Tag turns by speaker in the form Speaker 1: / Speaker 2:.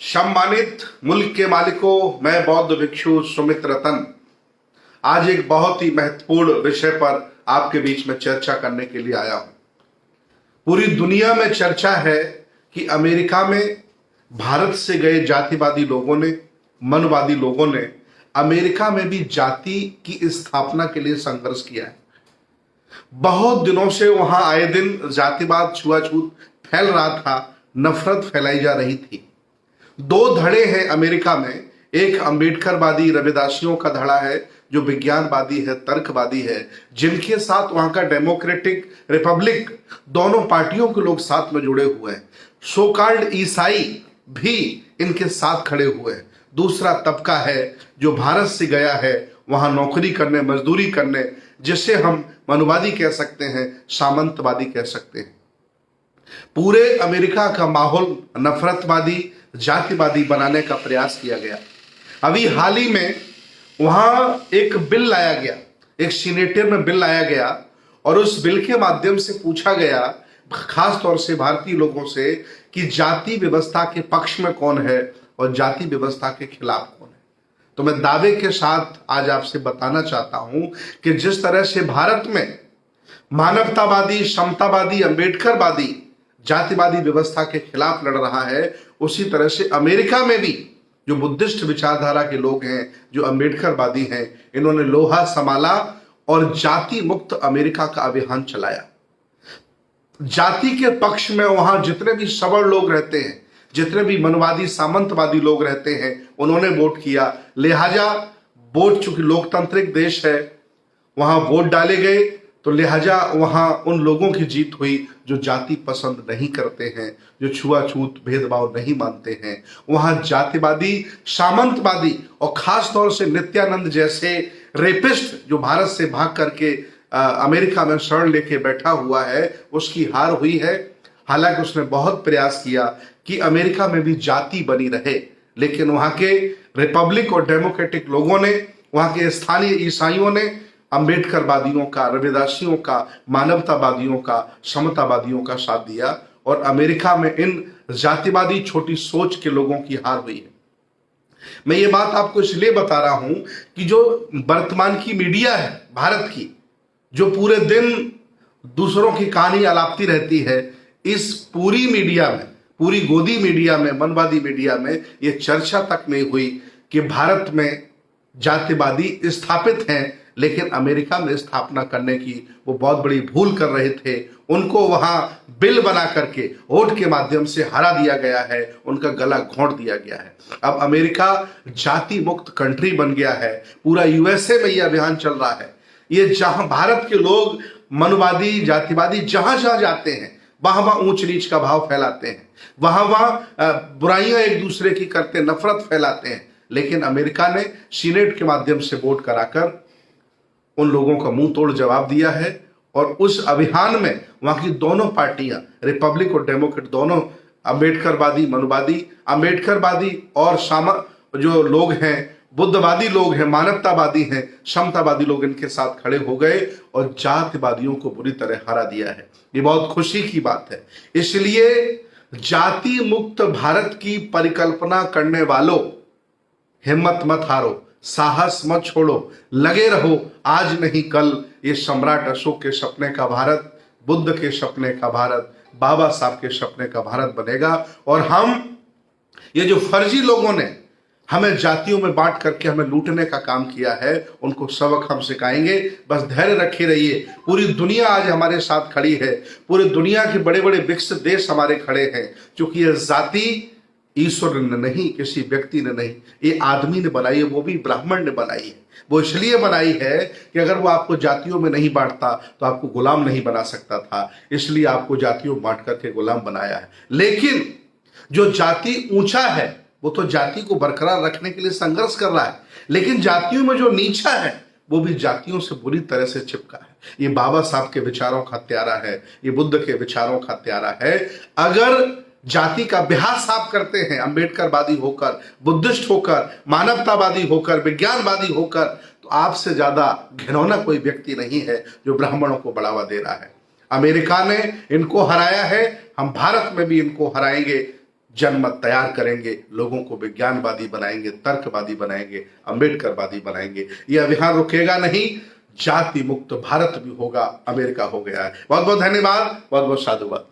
Speaker 1: सम्मानित मुल्क के मालिकों, मैं बौद्ध भिक्षु सुमित रतन आज एक बहुत ही महत्वपूर्ण विषय पर आपके बीच में चर्चा करने के लिए आया हूं। पूरी दुनिया में चर्चा है कि अमेरिका में भारत से गए जातिवादी लोगों ने, मनवादी लोगों ने अमेरिका में भी जाति की स्थापना के लिए संघर्ष किया है। बहुत दिनों से वहां आए दिन जातिवाद, छुआछूत फैल रहा था, नफरत फैलाई जा रही थी। दो धड़े हैं अमेरिका में, एक अंबेडकरवादी रविदासियों का धड़ा है जो विज्ञानवादी है, तर्कवादी है, जिनके साथ वहां का डेमोक्रेटिक रिपब्लिक दोनों पार्टियों के लोग साथ में जुड़े हुए हैं। सो कॉल्ड ईसाई भी इनके साथ खड़े हुए हैं। दूसरा तबका है जो भारत से गया है वहां नौकरी करने, मजदूरी करने, जिसे हम मनुवादी कह सकते हैं, सामंतवादी कह सकते हैं। पूरे अमेरिका का माहौल नफरतवादी, जातिवादी बनाने का प्रयास किया गया। अभी हाल ही में वहां एक बिल लाया गया, एक सीनेटर में बिल लाया गया और उस बिल के माध्यम से पूछा गया खास तौर से भारतीय लोगों से कि जाति व्यवस्था के पक्ष में कौन है और जाति व्यवस्था के खिलाफ कौन है। तो मैं दावे के साथ आज आपसे बताना चाहता हूं कि जिस तरह से भारत में मानवतावादी, समतावादी, अंबेडकरवादी जातिवादी व्यवस्था के खिलाफ लड़ रहा है, उसी तरह से अमेरिका में भी जो बुद्धिस्ट विचारधारा के लोग हैं, जो अंबेडकरवादी हैं, इन्होंने लोहा संभाला और जाति मुक्त अमेरिका का अभियान चलाया। जाति के पक्ष में वहां जितने भी सबल लोग रहते हैं, जितने भी मनवादी, सामंतवादी लोग रहते हैं, उन्होंने वोट किया। लिहाजा वोट, चूंकि लोकतांत्रिक देश है, वहां वोट डाले गए, तो लिहाजा वहां उन लोगों की जीत हुई जो जाति पसंद नहीं करते हैं, जो छुआछूत भेदभाव नहीं मानते हैं। वहां जातिवादी, सामंतवादी और खास तौर से नित्यानंद जैसे रेपिस्ट जो भारत से भाग करके अमेरिका में शरण लेके बैठा हुआ है, उसकी हार हुई है। हालांकि उसने बहुत प्रयास किया कि अमेरिका में भी जाति बनी रहे, लेकिन वहां के रिपब्लिक और डेमोक्रेटिक लोगों ने, वहां के स्थानीय ईसाइयों ने अंबेडकरवादियों का, रविदासियों का, मानवतावादियों का, समतावादियों का साथ दिया और अमेरिका में इन जातिवादी छोटी सोच के लोगों की हार हुई है। मैं ये बात आपको इसलिए बता रहा हूं कि जो वर्तमान की मीडिया है भारत की, जो पूरे दिन दूसरों की कहानी अलापती रहती है, इस पूरी मीडिया में, पूरी गोदी मीडिया में, मनवादी मीडिया में ये चर्चा तक नहीं हुई कि भारत में जातिवादी स्थापित हैं, लेकिन अमेरिका में स्थापना करने की वो बहुत बड़ी भूल कर रहे थे। उनको वहां बिल बना करके वोट के माध्यम से हरा दिया गया है, उनका गला घोंट दिया गया है। अब अमेरिका जाति मुक्त कंट्री बन गया है। पूरा यूएसए में यह अभियान चल रहा है। ये जहां भारत के लोग मनवादी, जातिवादी जहां जहां जाते हैं, वहां वहां ऊंच नीच का भाव फैलाते हैं, वहां वहां बुराइयां एक दूसरे की करते, नफरत फैलाते हैं। लेकिन अमेरिका ने सीनेट के माध्यम से वोट कराकर उन लोगों का मुंह तोड़ जवाब दिया है और उस अभियान में वहां की दोनों पार्टियां, रिपब्लिक और डेमोक्रेट, दोनों अंबेडकरवादी, मनुवादी, अंबेडकरवादी और जो लोग हैं, बुद्धवादी लोग हैं, मानवतावादी हैं, समतावादी लोग इनके साथ खड़े हो गए और जातिवादियों को बुरी तरह हरा दिया है। ये बहुत खुशी की बात है। इसलिए जाति मुक्त भारत की परिकल्पना करने वालों, हिम्मत मत हारो, साहस मत छोड़ो, लगे रहो। आज नहीं कल ये सम्राट अशोक के सपने का भारत, बुद्ध के सपने का भारत, बाबा साहब के सपने का भारत बनेगा। और हम, ये जो फर्जी लोगों ने हमें जातियों में बांट करके हमें लूटने का काम किया है, उनको सबक हम सिखाएंगे। बस धैर्य रखे रहिए। पूरी दुनिया आज हमारे साथ खड़ी है। पूरी दुनिया के बड़े बड़े विकसित देश हमारे खड़े हैं, क्योंकि ये जाति ईश्वर ने नहीं, किसी व्यक्ति ने नहीं, ये आदमी ने बनाई है, वो भी ब्राह्मण ने बनाई है। वो इसलिए बनाई है कि अगर वो आपको जातियों में नहीं बांटता तो आपको गुलाम नहीं बना सकता था, इसलिए आपको जातियों में बांट करके गुलाम बनाया है। लेकिन जो जाति ऊंचा है वो तो जाति को बरकरार रखने के लिए संघर्ष कर रहा है, लेकिन जातियों में जो नीचा है वो भी जातियों से बुरी तरह से चिपका है। ये बाबा साहब के विचारों का त्यारा है, ये बुद्ध के विचारों का त्यारा है। अगर जाति का बिहार साफ करते हैं अंबेडकरवादी होकर, बुद्धिस्ट होकर, मानवतावादी होकर, विज्ञानवादी होकर, तो आपसे ज्यादा घिनौना कोई व्यक्ति नहीं है जो ब्राह्मणों को बढ़ावा दे रहा है। अमेरिका ने इनको हराया है, हम भारत में भी इनको हराएंगे। जनमत तैयार करेंगे, लोगों को विज्ञानवादी बनाएंगे, तर्कवादी बनाएंगे, अंबेडकरवादी बनाएंगे। यह अभियान रुकेगा नहीं, जाति मुक्त भारत भी होगा, अमेरिका हो गया है। बहुत बहुत धन्यवाद, बहुत बहुत साधुवाद।